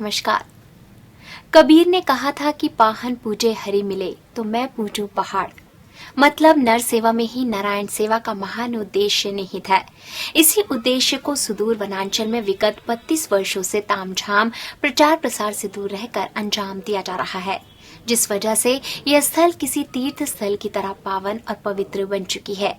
नमस्कार। कबीर ने कहा था कि पाहन पूजे हरि मिले तो मैं पूजूं पहाड़। मतलब नर सेवा में ही नारायण सेवा का महान उद्देश्य निहित है। इसी उद्देश्य को सुदूर वनांचल में विगत 32 वर्षों से तामझाम प्रचार प्रसार से दूर रहकर अंजाम दिया जा रहा है, जिस वजह से यह स्थल किसी तीर्थ स्थल की तरह पावन और पवित्र बन चुकी है।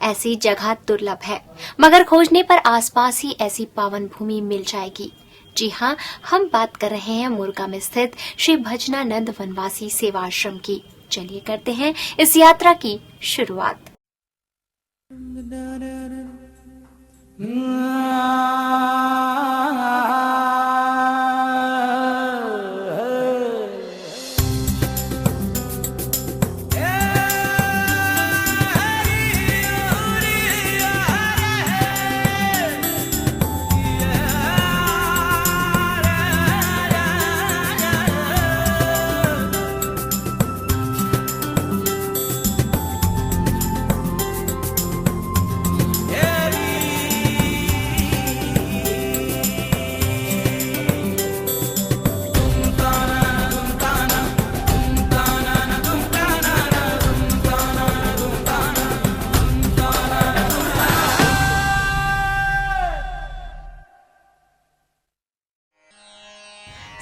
ऐसी जगह दुर्लभ है, मगर खोजने पर आसपास ही ऐसी पावन भूमि मिल जाएगी। जी हाँ, हम बात कर रहे हैं मुर्गा में स्थित श्री भजनानंद वनवासी सेवा आश्रम की। चलिए करते हैं इस यात्रा की शुरुआत।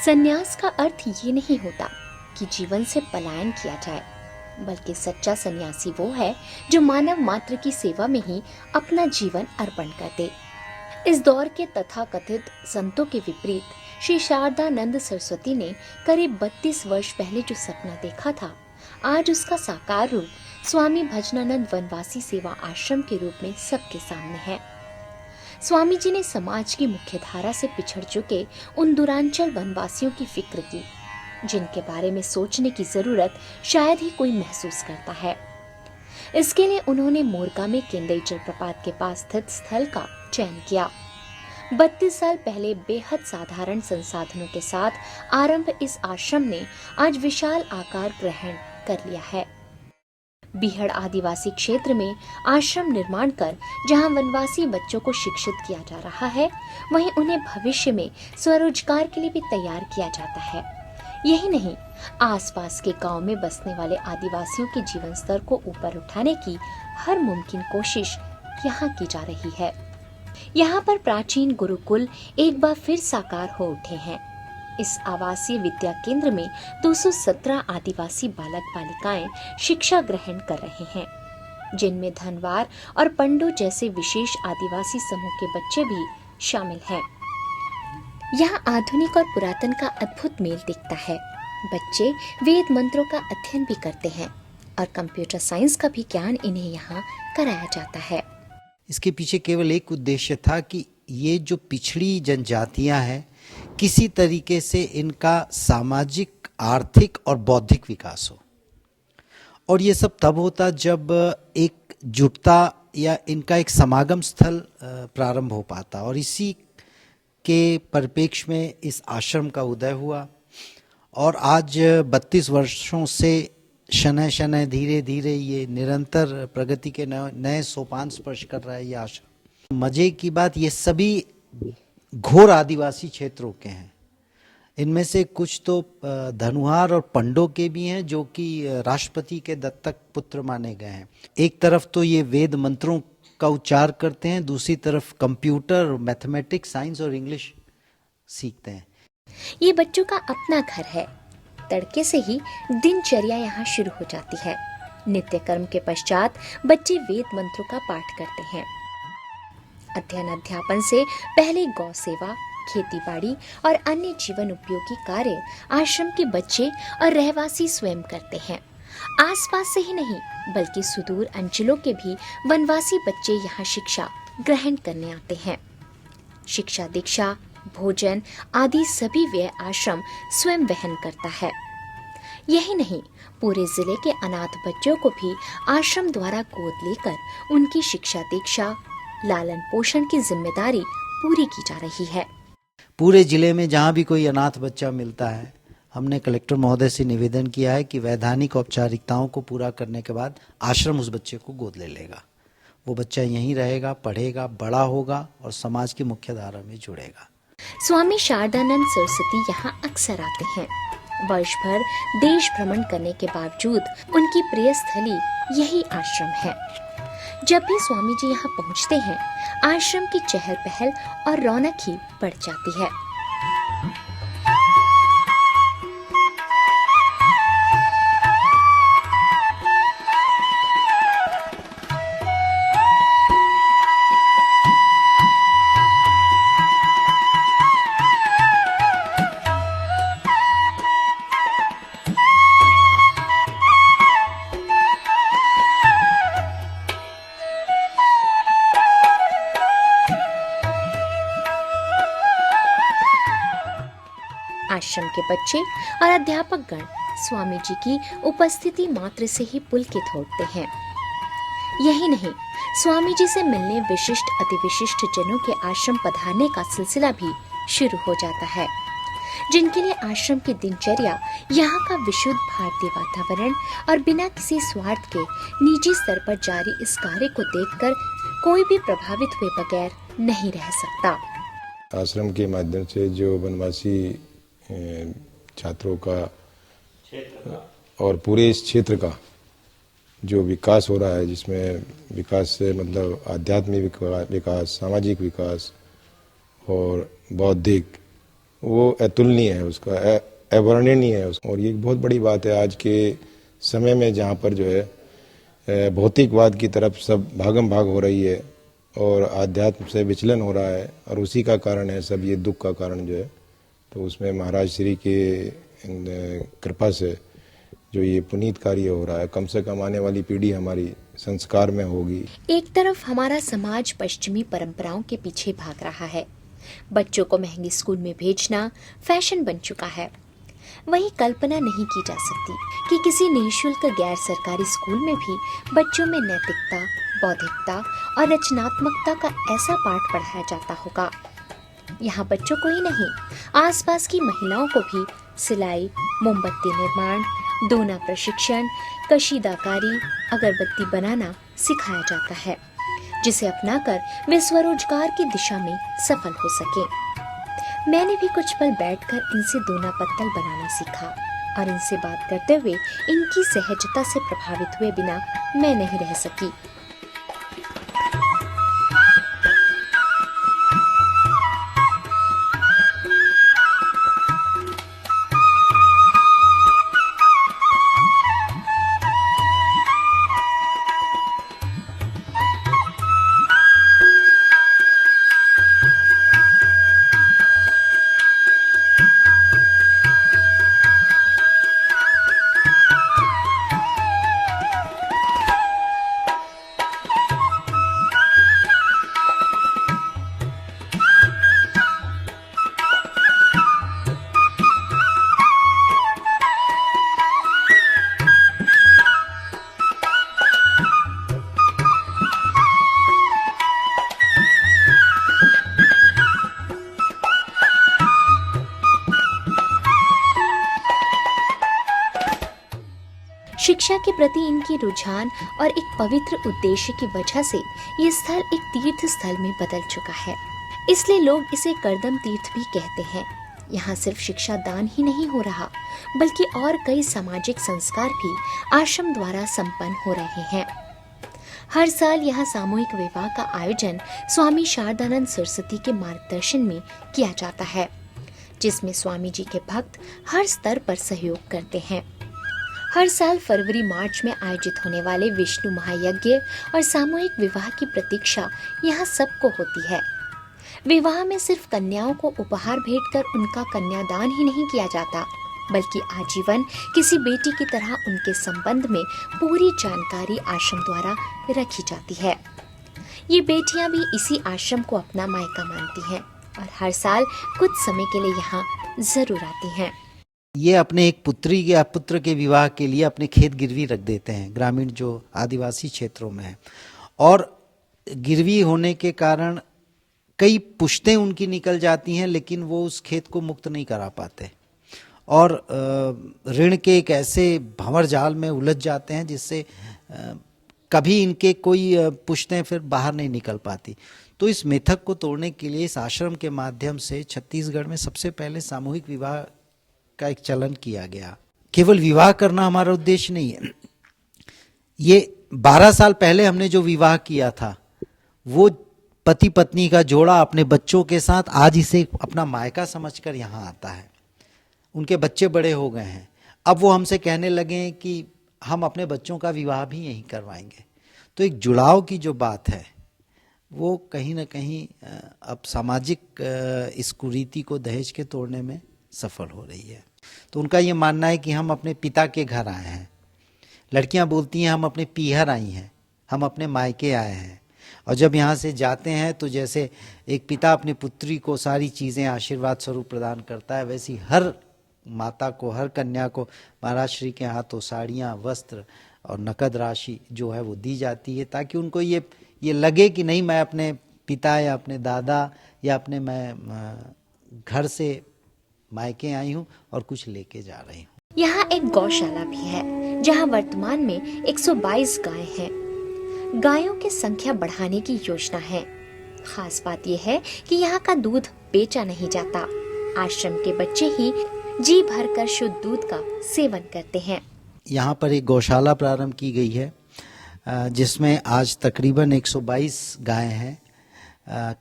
संन्यास का अर्थ ये नहीं होता कि जीवन से पलायन किया जाए, बल्कि सच्चा सन्यासी वो है जो मानव मात्र की सेवा में ही अपना जीवन अर्पण कर दे। इस दौर के तथाकथित संतों के विपरीत श्री शारदानंद सरस्वती ने करीब 32 वर्ष पहले जो सपना देखा था, आज उसका साकार रूप स्वामी भजनानंद वनवासी सेवा आश्रम के रूप में सबके सामने है। स्वामी जी ने समाज की मुख्य धारा से पिछड़ चुके उन दूरांचल वनवासियों की फिक्र की, जिनके बारे में सोचने की जरूरत शायद ही कोई महसूस करता है। इसके लिए उन्होंने मोरगा में केंदई जलप्रपात के पास स्थित स्थल का चयन किया। 32 साल पहले बेहद साधारण संसाधनों के साथ आरंभ इस आश्रम ने आज विशाल आकार ग्रहण कर लिया है। बीहड़ आदिवासी क्षेत्र में आश्रम निर्माण कर जहां वनवासी बच्चों को शिक्षित किया जा रहा है, वहीं उन्हें भविष्य में स्वरोजगार के लिए भी तैयार किया जाता है। यही नहीं, आसपास के गांव में बसने वाले आदिवासियों के जीवन स्तर को ऊपर उठाने की हर मुमकिन कोशिश यहाँ की जा रही है। यहाँ पर प्राचीन गुरुकुल एक बार फिर साकार हो उठे हैं। इस आवासीय विद्या केंद्र में 217 आदिवासी बालक बालिकाएं शिक्षा ग्रहण कर रहे हैं, जिनमें धनवार और पंडो जैसे विशेष आदिवासी समूह के बच्चे भी शामिल हैं। यहाँ आधुनिक और पुरातन का अद्भुत मेल दिखता है। बच्चे वेद मंत्रों का अध्ययन भी करते हैं और कंप्यूटर साइंस का भी ज्ञान इन्हें यहाँ कराया जाता है। इसके पीछे केवल एक उद्देश्य था कि ये जो पिछड़ी जनजातियां हैं, किसी तरीके से इनका सामाजिक, आर्थिक और बौद्धिक विकास हो। और ये सब तब होता जब एक जुटता या इनका एक समागम स्थल प्रारंभ हो पाता। और इसी के परिप्रेक्ष्य में इस आश्रम का उदय हुआ और आज 32 वर्षों से शनय शनय धीरे धीरे ये निरंतर प्रगति के नए सोपान स्पर्श कर रहा है ये आश्रम। मजे की बात, ये सभी घोर आदिवासी क्षेत्रों के हैं। इनमें से कुछ तो धनुहार और पंडो के भी हैं, जो कि राष्ट्रपति के दत्तक पुत्र माने गए हैं। एक तरफ तो ये वेद मंत्रों का उच्चार करते हैं, दूसरी तरफ कंप्यूटर, मैथमेटिक्स, साइंस और इंग्लिश सीखते हैं। ये बच्चों का अपना घर है। तड़के से ही दिनचर्या यहाँ शुरू हो जाती है। नित्य कर्म के पश्चात बच्चे वेद मंत्रों का पाठ करते हैं। अध्ययन अध्यापन से पहले गौ सेवा, खेती बाड़ी और अन्य जीवन उपयोगी कार्य आश्रम के बच्चे और रहवासी स्वयं करते हैं। आसपास से ही नहीं बल्कि सुदूर अंचलों के भी वनवासी बच्चे यहाँ शिक्षा ग्रहण करने आते हैं। शिक्षा, दीक्षा, भोजन आदि सभी व्यय आश्रम स्वयं वहन करता है। यही नहीं, पूरे जिले के अनाथ बच्चों को भी आश्रम द्वारा गोद लेकर उनकी शिक्षा, दीक्षा, लालन पोषण की जिम्मेदारी पूरी की जा रही है। पूरे जिले में जहाँ भी कोई अनाथ बच्चा मिलता है, हमने कलेक्टर महोदय से निवेदन किया है कि वैधानिक औपचारिकताओं को पूरा करने के बाद आश्रम उस बच्चे को गोद ले लेगा। वो बच्चा यहीं रहेगा, पढ़ेगा, बड़ा होगा और समाज की मुख्य धारा में जुड़ेगा। स्वामी शारदानंद सरस्वती यहाँ अक्सर आते हैं। वर्ष भर देश भ्रमण करने के बावजूद उनकी प्रिय स्थली यही आश्रम है। जब भी स्वामी जी यहाँ पहुँचते हैं, आश्रम की चहल पहल और रौनक ही बढ़ जाती है। आश्रम के बच्चे और अध्यापक गण स्वामी जी की उपस्थिति मात्र से ही पुलकित होते हैं। यही नहीं, स्वामी जी से मिलने विशिष्ट अति विशिष्ट जनों के आश्रम पधारने का सिलसिला भी शुरू हो जाता है, जिनके लिए आश्रम की दिनचर्या, यहाँ का विशुद्ध भारतीय वातावरण और बिना किसी स्वार्थ के निजी स्तर पर जारी इस कार्य को देखकर कोई भी प्रभावित हुए बगैर नहीं रह सकता। आश्रम के माध्यम से जो वनवासी छात्रों का और पूरे इस क्षेत्र का जो विकास हो रहा है, जिसमें विकास से मतलब आध्यात्मिक विकास, सामाजिक विकास और बौद्धिक, वो अतुलनीय है, उसका अवर्णनीय है। और ये एक बहुत बड़ी बात है आज के समय में, जहाँ पर जो है भौतिकवाद की तरफ सब भागम भाग हो रही है और आध्यात्म से विचलन हो रहा है, और उसी का कारण है सब ये दुख का कारण जो है। तो उसमें महाराज श्री के कृपा से जो ये पुनीत कार्य हो रहा है, कम से कम आने वाली पीढ़ी हमारी संस्कार में होगी। एक तरफ हमारा समाज पश्चिमी परंपराओं के पीछे भाग रहा है, बच्चों को महंगे स्कूल में भेजना फैशन बन चुका है। वहीं कल्पना नहीं की जा सकती कि किसी निःशुल्क गैर सरकारी स्कूल में भी बच्चों में नैतिकता, बौद्धिकता और रचनात्मकता का ऐसा पाठ पढ़ाया जाता होगा। यहाँ बच्चों को ही नहीं, आसपास की महिलाओं को भी सिलाई, मोमबत्ती निर्माण, दोना प्रशिक्षण, कशीदाकारी, अगरबत्ती बनाना सिखाया जाता है, जिसे अपनाकर वे स्वरोजगार की दिशा में सफल हो सके। मैंने भी कुछ पल बैठकर इनसे दोना पत्तल बनाना सीखा और इनसे बात करते हुए इनकी सहजता से प्रभावित हुए बिना मैं नहीं रह सकी। शिक्षा के प्रति इनकी रुझान और एक पवित्र उद्देश्य की वजह से ये स्थल एक तीर्थ स्थल में बदल चुका है। इसलिए लोग इसे करदम तीर्थ भी कहते हैं। यहाँ सिर्फ शिक्षा दान ही नहीं हो रहा, बल्कि और कई सामाजिक संस्कार भी आश्रम द्वारा संपन्न हो रहे हैं। हर साल यहाँ सामूहिक विवाह का आयोजन स्वामी शारदानंद सरस्वती के मार्गदर्शन में किया जाता है, जिसमें स्वामी जी के भक्त हर स्तर पर सहयोग करते हैं। हर साल फरवरी मार्च में आयोजित होने वाले विष्णु महायज्ञ और सामूहिक विवाह की प्रतीक्षा यहाँ सबको होती है। विवाह में सिर्फ कन्याओं को उपहार भेंट कर उनका कन्यादान ही नहीं किया जाता, बल्कि आजीवन किसी बेटी की तरह उनके संबंध में पूरी जानकारी आश्रम द्वारा रखी जाती है। ये बेटियां भी इसी आश्रम को अपना मायका मानती हैं और हर साल कुछ समय के लिए यहाँ जरूर आती हैं। ये अपने एक पुत्री या पुत्र के विवाह के लिए अपने खेत गिरवी रख देते हैं, ग्रामीण जो आदिवासी क्षेत्रों में है, और गिरवी होने के कारण कई पुश्तें उनकी निकल जाती हैं, लेकिन वो उस खेत को मुक्त नहीं करा पाते और ऋण के एक ऐसे भंवर जाल में उलझ जाते हैं जिससे कभी इनके कोई पुश्तें फिर बाहर नहीं निकल पाती। तो इस मिथक को तोड़ने के लिए इस आश्रम के माध्यम से छत्तीसगढ़ में सबसे पहले सामूहिक विवाह का एक चलन किया गया। केवल विवाह करना हमारा उद्देश्य नहीं है। ये 12 साल पहले हमने जो विवाह किया था, वो पति पत्नी का जोड़ा अपने बच्चों के साथ आज इसे अपना मायका समझकर यहाँ आता है। उनके बच्चे बड़े हो गए हैं, अब वो हमसे कहने लगे हैं कि हम अपने बच्चों का विवाह भी यहीं करवाएंगे। तो एक जुड़ाव की जो बात है वो कहीं ना कहीं अब सामाजिक इस कुरीति को दहेज के तोड़ने में सफल हो रही है। तो उनका ये मानना है कि हम अपने पिता के घर आए हैं। लड़कियां बोलती हैं हम अपने पीहर आई हैं, हम अपने मायके आए हैं। और जब यहाँ से जाते हैं तो जैसे एक पिता अपनी पुत्री को सारी चीज़ें आशीर्वाद स्वरूप प्रदान करता है, वैसी हर माता को, हर कन्या को महाराज श्री के हाथों साड़ियाँ, वस्त्र और नकद राशि जो है वो दी जाती है, ताकि उनको ये लगे कि नहीं, मैं अपने पिता या अपने दादा या अपने मैं घर से मायके आई हूँ और कुछ लेके जा रही हूँ। यहाँ एक गौशाला भी है जहाँ वर्तमान में 122 गायें हैं। गायों की संख्या बढ़ाने की योजना है। खास बात यह है कि यहाँ का दूध बेचा नहीं जाता। आश्रम के बच्चे ही जी भरकर शुद्ध दूध का सेवन करते हैं। यहाँ पर एक गौशाला प्रारंभ की गई है जिसमें आज तकरीबन 122 गायें हैं।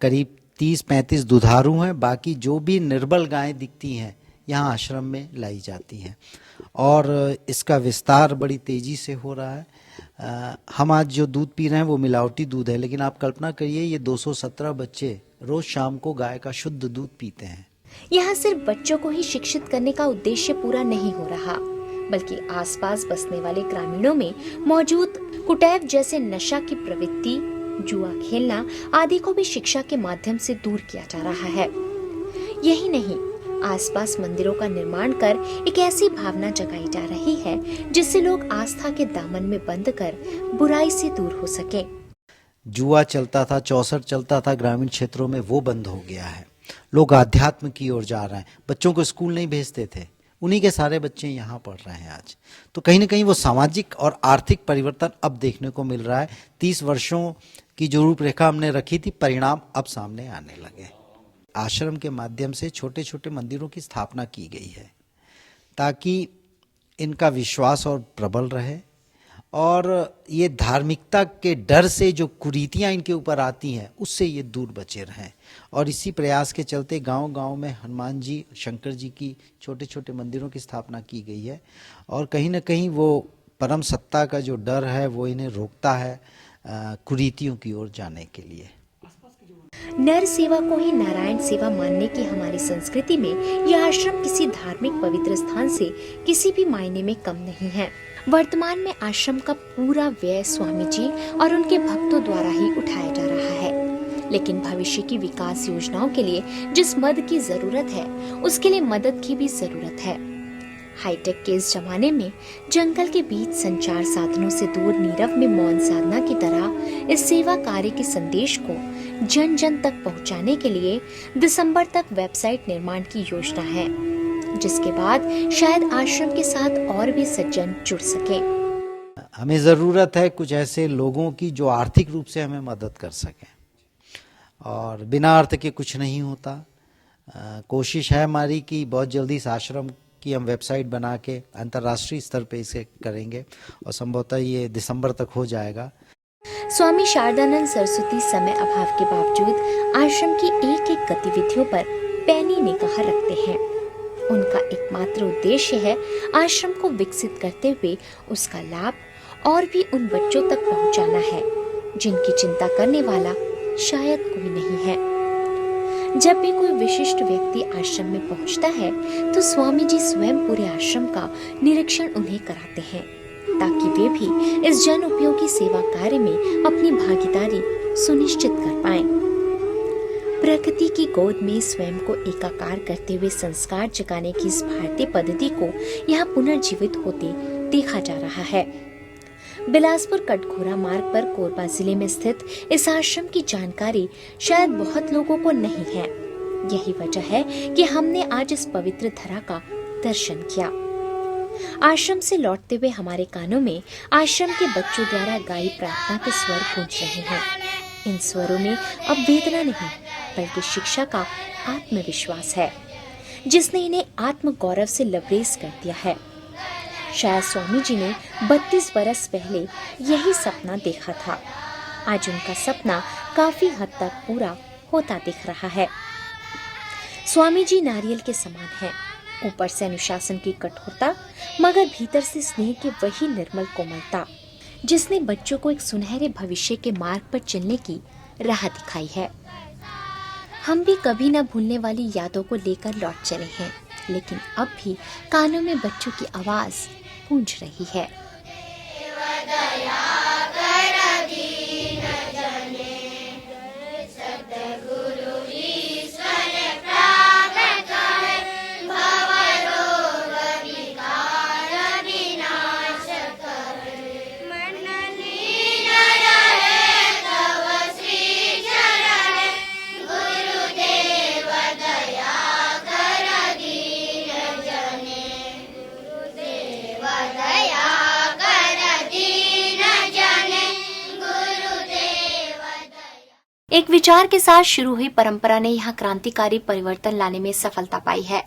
करीब 30-35 दुधारू हैं। बाकी जो भी निर्बल गायें दिखती हैं यहाँ आश्रम में लाई जाती हैं और इसका विस्तार बड़ी तेजी से हो रहा है। हम आज जो दूध पी रहे हैं वो मिलावटी दूध है, लेकिन आप कल्पना करिए ये 217 बच्चे रोज शाम को गाय का शुद्ध दूध पीते हैं। यहाँ सिर्फ बच्चों को ही शिक्षित करने का उद्देश्य पूरा नहीं हो रहा, बल्कि आसपास बसने वाले ग्रामीणों में मौजूद कुटैब जैसे नशा की प्रवृत्ति, जुआ खेलना आदि को भी शिक्षा के माध्यम से दूर किया जा रहा है। यही नहीं, आसपास मंदिरों का निर्माण कर एक ऐसी भावना जगाई जा रही है जिससे लोग आस्था के दामन में बंद कर बुराई से दूर हो सके। जुआ चलता था, चौसर चलता था ग्रामीण क्षेत्रों में, वो बंद हो गया है। लोग आध्यात्म की ओर जा रहे हैं। बच्चों को स्कूल नहीं भेजते थे, उन्हीं के सारे बच्चे यहाँ पढ़ रहे हैं आज। तो कहीं ना कहीं वो सामाजिक और आर्थिक परिवर्तन अब देखने को मिल रहा है। 30 वर्षों की जो रूपरेखा हमने रखी थी, परिणाम अब सामने आने लगे। आश्रम के माध्यम से छोटे छोटे मंदिरों की स्थापना की गई है ताकि इनका विश्वास और प्रबल रहे और ये धार्मिकता के डर से जो कुरीतियाँ इनके ऊपर आती हैं उससे ये दूर बचे रहें। और इसी प्रयास के चलते गांव-गांव में हनुमान जी, शंकर जी की छोटे छोटे मंदिरों की स्थापना की गई है और कहीं ना कहीं वो परम सत्ता का जो डर है वो इन्हें रोकता है कुरीतियों की ओर जाने के लिए। नर सेवा को ही नारायण सेवा मानने की हमारी संस्कृति में यह आश्रम किसी धार्मिक पवित्र स्थान से किसी भी मायने में कम नहीं है। वर्तमान में आश्रम का पूरा व्यय स्वामी जी और उनके भक्तों द्वारा ही उठाया जा रहा है, लेकिन भविष्य की विकास योजनाओं के लिए जिस मदद की जरूरत है उसके लिए मदद की भी जरूरत है। हाईटेक के इस जमाने में जंगल के बीच संचार साधनों से दूर नीरव में मौन साधना की तरह इस सेवा कार्य के संदेश को जन जन तक पहुंचाने के लिए दिसंबर तक वेबसाइट निर्माण की योजना है, जिसके बाद शायद आश्रम के साथ और भी सज्जन जुड़ सके। हमें ज़रूरत है कुछ ऐसे लोगों की जो आर्थिक रूप से हमें मदद कर सकें और बिना अर्थ के कुछ नहीं होता। कोशिश है हमारी कि बहुत जल्दी इस आश्रम की हम वेबसाइट बना के अंतर्राष्ट्रीय स्तर पे इसे करेंगे और संभवतः ये दिसंबर तक हो जाएगा। स्वामी शारदानंद सरस्वती समय अभाव के बावजूद आश्रम की एक एक गतिविधियों पर पैनी निगाह रखते हैं। उनका एकमात्र उद्देश्य है आश्रम को विकसित करते हुए उसका लाभ और भी उन बच्चों तक पहुंचाना है जिनकी चिंता करने वाला शायद कोई नहीं है। जब भी कोई विशिष्ट व्यक्ति आश्रम में पहुंचता है तो स्वामी जी स्वयं पूरे आश्रम का निरीक्षण उन्हें कराते हैं ताकि वे भी इस जन उपयोगी सेवा कार्य में अपनी भागीदारी सुनिश्चित कर पाएं। प्रकृति की गोद में स्वयं को एकाकार करते हुए संस्कार जगाने की इस भारतीय पद्धति को यहाँ पुनर्जीवित होते देखा जा रहा है। बिलासपुर कटघोरा मार्ग पर कोरबा जिले में स्थित इस आश्रम की जानकारी शायद बहुत लोगों को नहीं है। यही वजह है कि हमने आज इस पवित्र धरा का दर्शन किया। आश्रम से लौटते हुए हमारे कानों में आश्रम के बच्चों द्वारा गाई प्रार्थना के स्वर गूंज रहे हैं। इन स्वरों में अब वेदना नहीं बल्कि शिक्षा का आत्मविश्वास है जिसने इन्हें आत्म गौरव से लबरेज कर दिया है। शायद स्वामी जी ने 32 बरस पहले यही सपना देखा था। आज उनका सपना काफी हद तक पूरा होता दिख रहा है। स्वामी जी नारियल के समान हैं, ऊपर से अनुशासन की कठोरता मगर भीतर से स्नेह की वही निर्मल कोमलता जिसने बच्चों को एक सुनहरे भविष्य के मार्ग पर चलने की राह दिखाई है। हम भी कभी न भूलने वाली यादों को लेकर लौट चले हैं, लेकिन अब भी कानों में बच्चों की आवाज गूंज रही है। एक विचार के साथ शुरू हुई परंपरा ने यहाँ क्रांतिकारी परिवर्तन लाने में सफलता पाई है।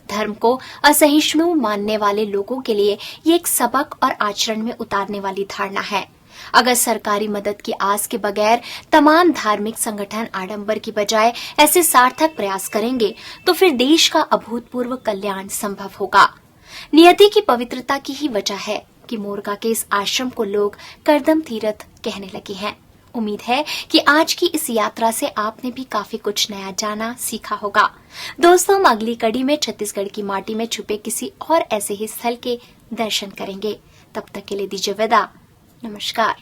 धर्म को असहिष्णु मानने वाले लोगों के लिए ये एक सबक और आचरण में उतारने वाली धारणा है। अगर सरकारी मदद की आस के बगैर तमाम धार्मिक संगठन आडंबर की बजाय ऐसे सार्थक प्रयास करेंगे तो फिर देश का अभूतपूर्व कल्याण संभव होगा। नियति की पवित्रता की ही वजह है कि मोरगा के इस आश्रम को लोग करदम तीर्थ कहने लगे हैं। उम्मीद है कि आज की इस यात्रा से आपने भी काफी कुछ नया जाना सीखा होगा। दोस्तों, हम अगली कड़ी में छत्तीसगढ़ की माटी में छुपे किसी और ऐसे ही स्थल के दर्शन करेंगे। तब तक के लिए दीजिए विदा। नमस्कार।